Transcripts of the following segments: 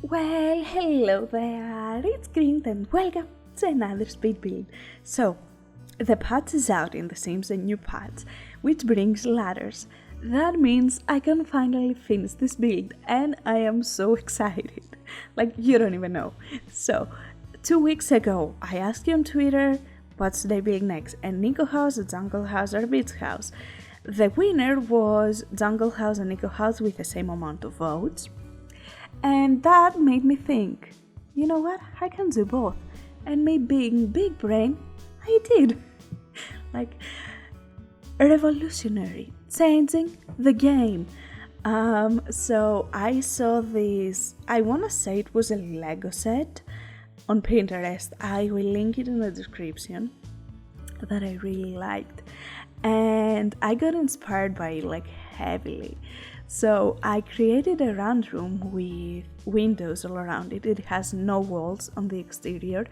Well, hello there, it's Kriint and welcome to another speed build. So, the patch is out in The Sims, a new patch, which brings ladders. That means I can finally finish this build and I am so excited. Like, you don't even know. So, 2 weeks ago, I asked you on Twitter, what should I build next? A Nico house, a jungle house, or a beach house? The winner was jungle house and Nico house with the same amount of votes. And that made me think, you know what, I can do both. And me being big brain, I did. Like, revolutionary, changing the game. So I saw this, I wanna say it was a Lego set on Pinterest. I will link it in the description, that I really liked. And I got inspired by it like heavily. So I created a round room with windows all around it. It has no walls on the exterior.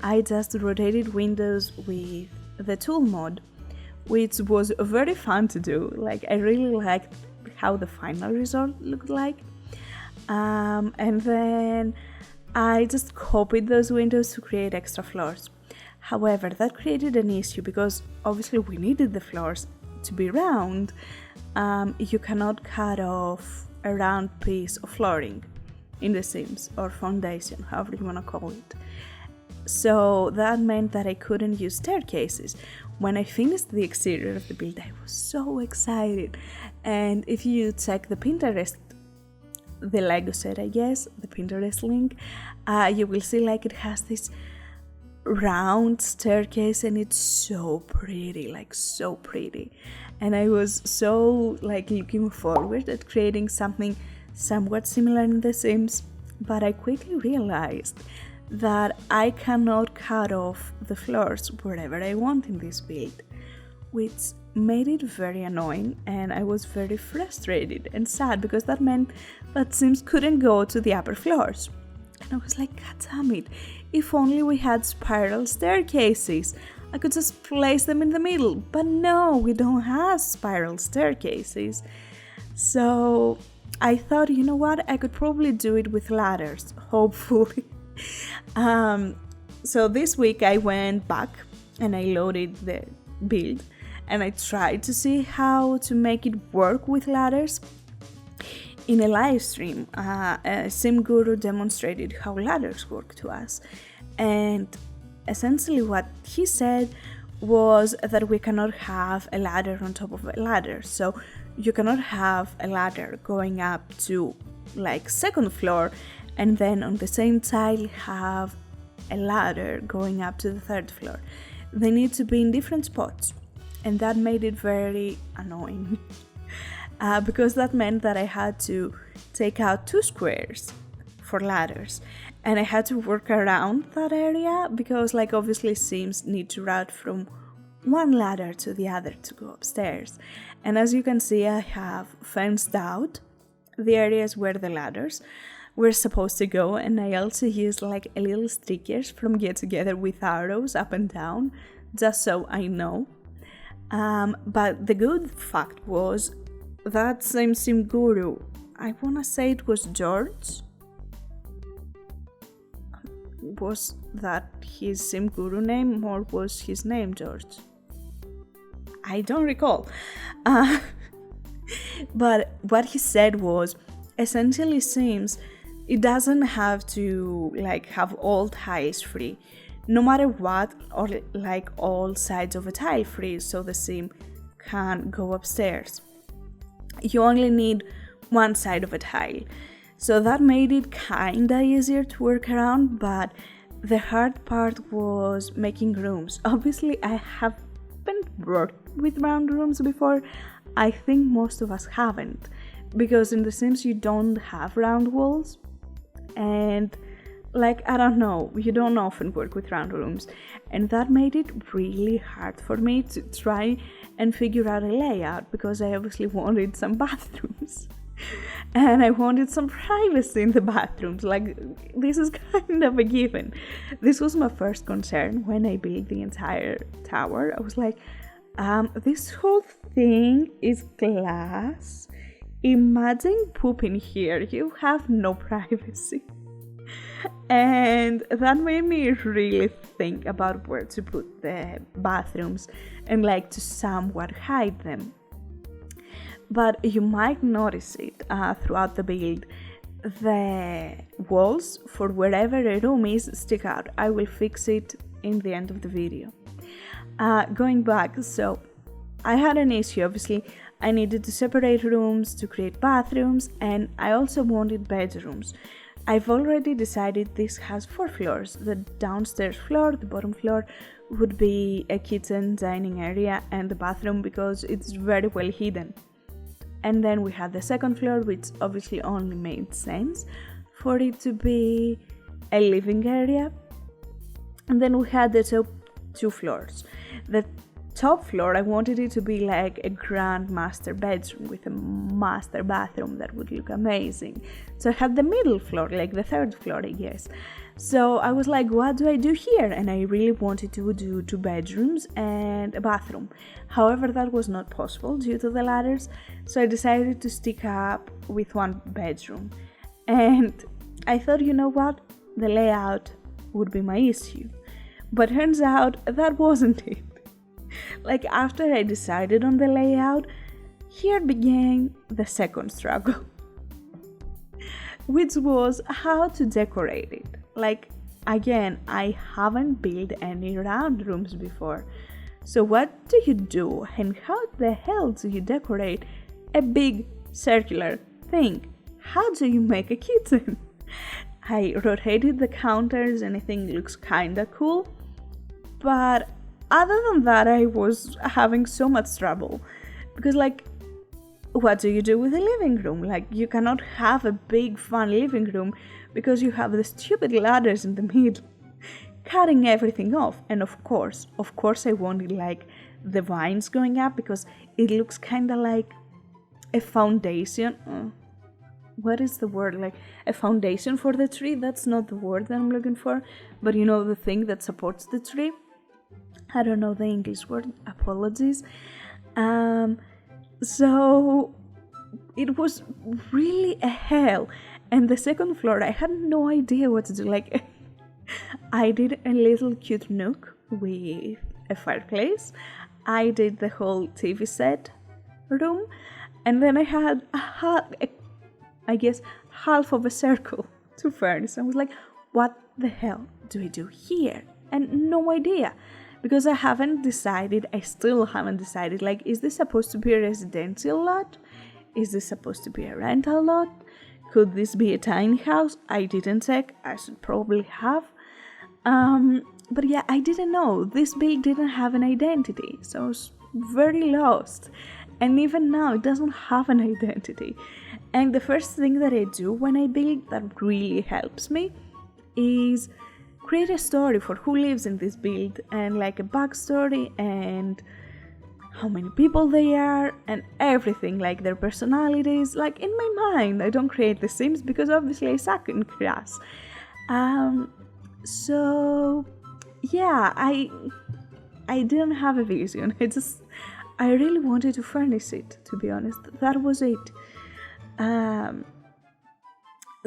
I just rotated windows with the tool mod, which was very fun to do. Like, I really liked how the final result looked like. And then I just copied those windows to create extra floors. However, that created an issue because obviously we needed the floors to be round. You cannot cut off a round piece of flooring in The Sims, or foundation, however you want to call it. So that meant that I couldn't use staircases. When I finished the exterior of the build, I was so excited. And if you check the Pinterest, the Lego set, I guess, the Pinterest link, you will see like it has this round staircase and it's so pretty, like so pretty. And I was so like looking forward at creating something somewhat similar in The Sims, but I quickly realized that I cannot cut off the floors wherever I want in this build, which made it very annoying, and I was very frustrated and sad because that meant that Sims couldn't go to the upper floors. And I was like, God damn it, if only we had spiral staircases. I could just place them in the middle, but no, we don't have spiral staircases. So I thought, you know what, I could probably do it with ladders, hopefully. So this week I went back and I loaded the build and I tried to see how to make it work with ladders. In a live stream, a Sim Guru demonstrated how ladders work to us, and essentially what he said was that we cannot have a ladder on top of a ladder. So you cannot have a ladder going up to like second floor and then on the same tile have a ladder going up to the third floor. They need to be in different spots, and that made it very annoying. Because that meant that I had to take out 2 squares for ladders, and I had to work around that area because, like, obviously Sims need to route from one ladder to the other to go upstairs. And as you can see, I have fenced out the areas where the ladders were supposed to go, and I also used like a little stickers from Get Together with arrows up and down, just so I know. But the good fact was that same Sim Guru, I wanna say it was George. Was that his Sim Guru name, or was his name George? I don't recall. But what he said was, essentially Sims, it doesn't have to like have all tiles free, no matter what, or like all sides of a tile free, so the Sim can go upstairs. You only need one side of a tile. So that made it kinda easier to work around, but the hard part was making rooms. Obviously, I haven't worked with round rooms before. I think most of us haven't, because in The Sims you don't have round walls, and like, I don't know, you don't often work with round rooms, and that made it really hard for me to try and figure out a layout, because I obviously wanted some bathrooms and I wanted some privacy in the bathrooms. Like, this is kind of a given. This was my first concern when I built the entire tower. I was like, this whole thing is glass. Imagine pooping here. You have no privacy. And that made me really think about where to put the bathrooms and like to somewhat hide them. But you might notice it throughout the build. The walls for wherever a room is stick out. I will fix it in the end of the video. Going back, so I had an issue. Obviously, I needed to separate rooms to create bathrooms, and I also wanted bedrooms. I've already decided this has 4 floors. The downstairs floor, the bottom floor, would be a kitchen, dining area, and the bathroom because it's very well hidden. And then we had the second floor, which obviously only made sense for it to be a living area. And then we had the top 2 floors. The top floor, I wanted it to be like a grand master bedroom with a master bathroom that would look amazing. So I had the middle floor, like the 3rd floor, I guess. So I was like, what do I do here? And I really wanted to do 2 bedrooms and a bathroom. However, that was not possible due to the ladders. So I decided to stick up with 1 bedroom. And I thought, you know what? The layout would be my issue. But turns out that wasn't it. Like after I decided on the layout, here began the second struggle, which was how to decorate it. Like again, I haven't built any round rooms before. So what do you do and how the hell do you decorate a big circular thing? How do you make a kitchen? I rotated the counters and I think it looks kinda cool, but other than that, I was having so much trouble because like, what do you do with a living room? Like you cannot have a big fun living room because you have the stupid ladders in the middle, cutting everything off. And of course I wanted like the vines going up because it looks kind of like a foundation. What is the word? Like a foundation for the tree? That's not the word that I'm looking for, but you know, the thing that supports the tree. I don't know the English word, apologies. So it was really a hell. And the second floor, I had no idea what to do. Like, I did a little cute nook with a fireplace. I did the whole TV set room. And then I had, I guess, half of a circle to furnish. I was like, what the hell do we do here? And no idea. Because I still haven't decided, like, is this supposed to be a residential lot? Is this supposed to be a rental lot? Could this be a tiny house? I didn't check, I should probably have. But yeah, I didn't know. This build didn't have an identity, so I was very lost. And even now, it doesn't have an identity. And the first thing that I do when I build that really helps me is create a story for who lives in this build and like a backstory and how many people they are and everything, like their personalities. Like in my mind, I don't create the Sims because obviously I suck in Crash. So yeah, I didn't have a vision. I really wanted to furnish it, to be honest. That was it.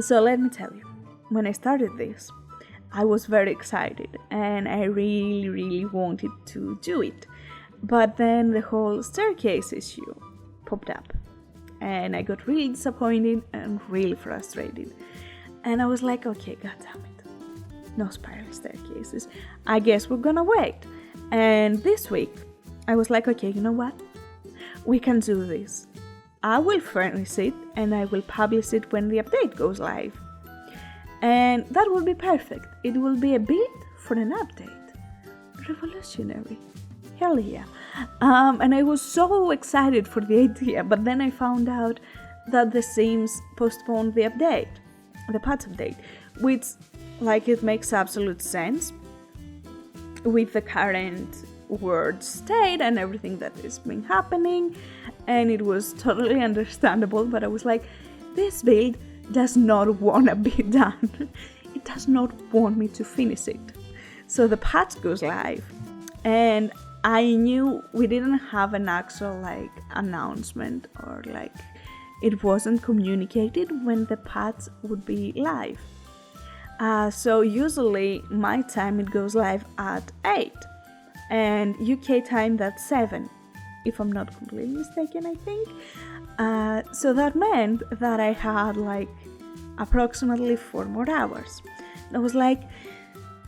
So let me tell you, when I started this, I was very excited and I really wanted to do it. But then the whole staircase issue popped up and I got really disappointed and really frustrated. And I was like, okay, goddammit, no spiral staircases. I guess we're gonna wait. And this week, I was like, okay, you know what? We can do this. I will furnish it and I will publish it when the update goes live. And that will be perfect. It will be a build for an update. Revolutionary. Hell yeah. And I was so excited for the idea, but then I found out that the Sims postponed the update, the patch update, which, like, it makes absolute sense with the current world state and everything that has been happening, and it was totally understandable. But I was like, this build does not want to be done. It does not want me to finish it. So the patch goes live, and I knew we didn't have an actual like announcement, or like it wasn't communicated when the patch would be live. So usually my time it goes live at 8 and UK time that's 7, if I'm not completely mistaken, I think. So that meant that I had like approximately 4 more hours. I was like,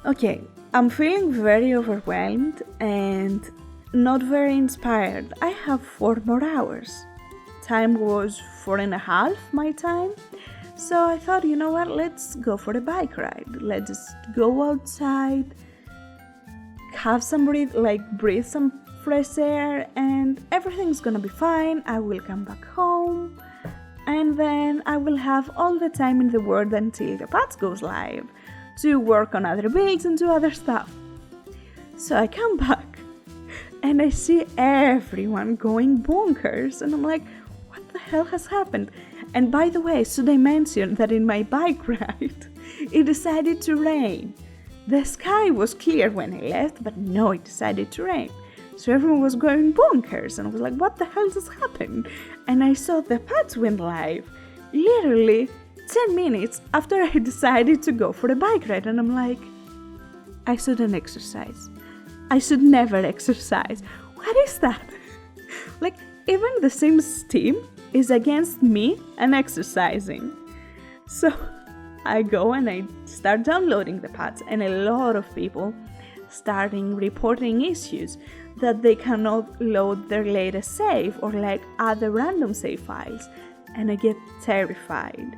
okay, I'm feeling very overwhelmed and not very inspired. I have 4 more hours. Time was 4.5 my time. So I thought, you know what, let's go for a bike ride. Let's just go outside, have some breathe some fresh air, and everything's gonna be fine. I will come back home, and then I will have all the time in the world until the patch goes live to work on other builds and do other stuff. So I come back, and I see everyone going bonkers, and I'm like, what the hell has happened? And by the way, should I mention that in my bike ride, it decided to rain. The sky was clear when I left, but no, it decided to rain. So everyone was going bonkers, and I was like, what the hell just happened? And I saw the patch went live, literally 10 minutes after I decided to go for a bike ride. And I'm like, I shouldn't exercise. I should never exercise. What is that? Like, even the Sims team is against me and exercising. So I go and I start downloading the patch, and a lot of people starting reporting issues that they cannot load their latest save or like other random save files. And I get terrified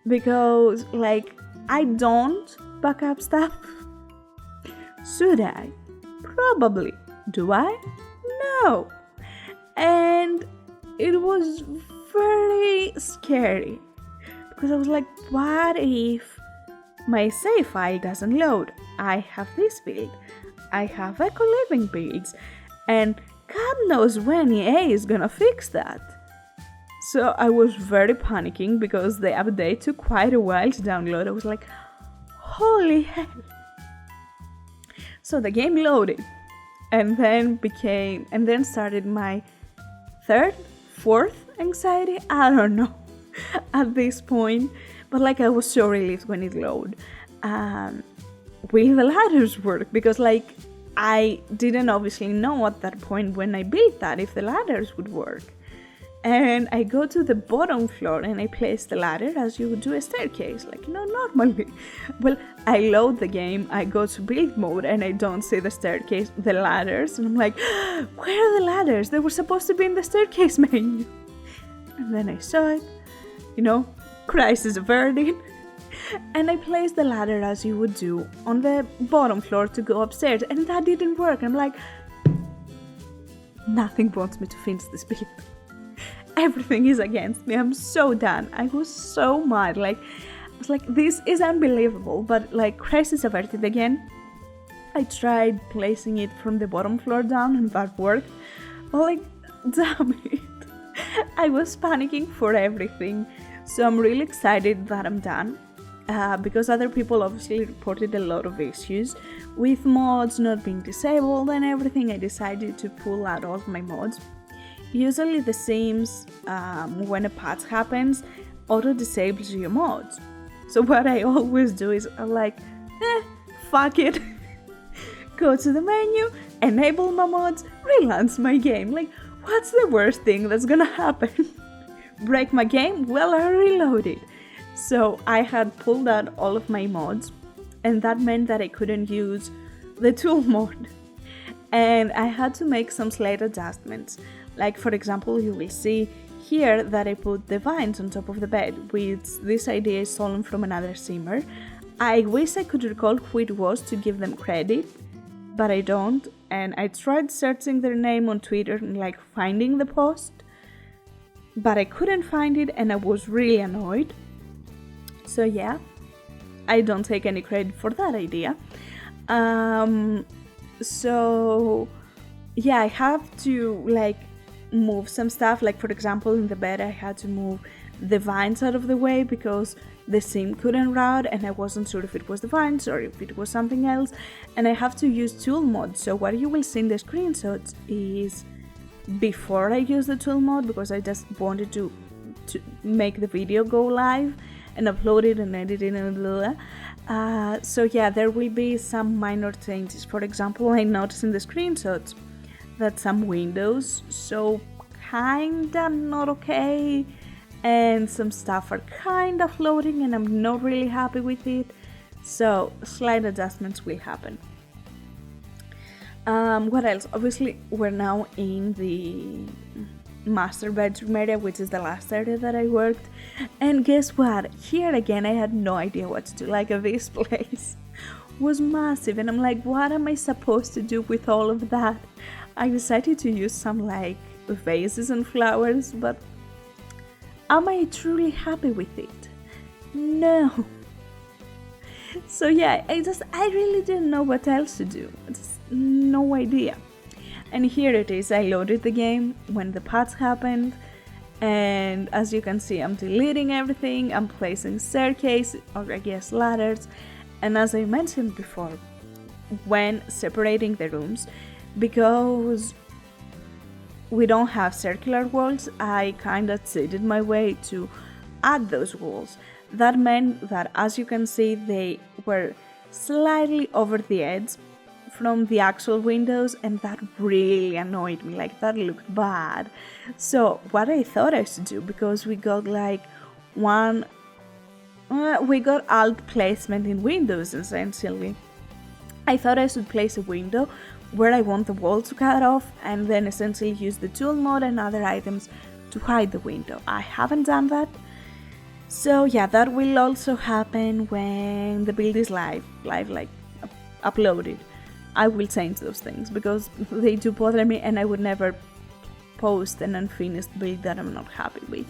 because like I don't back up stuff. Should I? Probably. Do I? No. And it was very scary because I was like, what if my save file doesn't load? I have this build, I have eco-living builds, and God knows when EA is gonna fix that. So I was very panicking because the update took quite a while to download. I was like, holy hell. So the game loaded, and then started my third, fourth anxiety, I don't know at this point, but like I was so relieved when it loaded. Will the ladders work? Because like I didn't obviously know at that point when I built that if the ladders would work. And I go to the bottom floor and I place the ladder as you would do a staircase, like normally. Well, I load the game, I go to build mode, and I don't see the ladders, and I'm like, where are the ladders? They were supposed to be in the staircase menu. And then I saw it, crisis averted. And I placed the ladder as you would do on the bottom floor to go upstairs, and that didn't work. I'm like, nothing wants me to finish this build. Everything is against me. I'm so done. I was so mad. I was like, this is unbelievable. But like, crisis averted again. I tried placing it from the bottom floor down, and that worked. But like, damn it. I was panicking for everything. So I'm really excited that I'm done. Because other people obviously reported a lot of issues with mods not being disabled and everything. I decided to pull out all of my mods. Usually the Sims, when a patch happens, auto-disables your mods. So what I always do is I'm like, fuck it. Go to the menu, enable my mods, relaunch my game. Like, what's the worst thing that's gonna happen? Break my game? Well, I reloaded. So I had pulled out all of my mods, and that meant that I couldn't use the tool mod. And I had to make some slight adjustments. Like, for example, you will see here that I put the vines on top of the bed, which this idea is stolen from another simmer. I wish I could recall who it was to give them credit, but I don't. And I tried searching their name on Twitter and like finding the post, but I couldn't find it, and I was really annoyed. So yeah, I don't take any credit for that idea. So yeah, I have to like move some stuff. Like, for example, in the bed I had to move the vines out of the way because the sim couldn't route, and I wasn't sure if it was the vines or if it was something else. And I have to use tool mod. So what you will see in the screenshots is before I use the tool mod, because I just wanted to make the video go live. and upload it and edit it and blah, blah. So yeah, there will be some minor changes. For example, I noticed in the screenshots that some windows show kinda not okay, and some stuff are kinda floating, and I'm not really happy with it. So slight adjustments will happen. What else? Obviously, we're now in the master bedroom area, which is the last area that I worked. And guess what? Here again, I had no idea what to do. Like, this place was massive, and I'm like, what am I supposed to do with all of that? I decided to use some like vases and flowers, but am I truly happy with it? No. So yeah, I really didn't know what else to do. Just no idea. And here it is. I loaded the game when the patch happened, and as you can see, I'm deleting everything. I'm placing staircase, or I guess ladders, and as I mentioned before, when separating the rooms, because we don't have circular walls, I kinda cheated my way to add those walls. That meant that, as you can see, they were slightly over the edge from the actual windows, and that really annoyed me. Like, that looked bad. So what I thought I should do, because we got like we got alt placement in windows essentially, I thought I should place a window where I want the wall to cut off, and then essentially use the tool mode and other items to hide the window. I haven't done that. So yeah, that will also happen when the build is live like uploaded. I will change those things because they do bother me, and I would never post an unfinished build that I'm not happy with.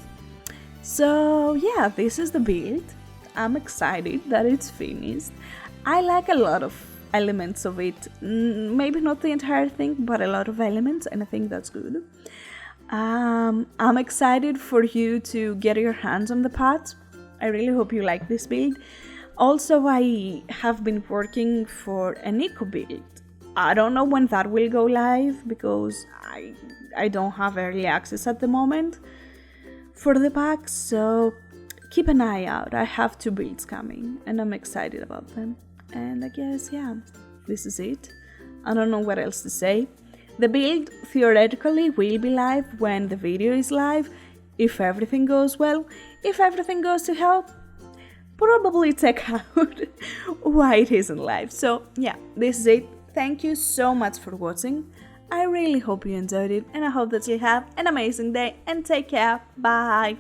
So yeah, this is the build. I'm excited that it's finished. I like a lot of elements of it. Maybe not the entire thing, but a lot of elements, and I think that's good. I'm excited for you to get your hands on the pads. I really hope you like this build. Also, I have been working for an eco build. I don't know when that will go live because I don't have early access at the moment for the packs, so keep an eye out. I have 2 builds coming, and I'm excited about them. And I guess, yeah, this is it. I don't know what else to say. The build theoretically will be live when the video is live, if everything goes well. If everything goes to hell, probably check out why it isn't live. So yeah, this is it. Thank you so much for watching. I really hope you enjoyed it, and I hope that you have an amazing day, and take care. Bye.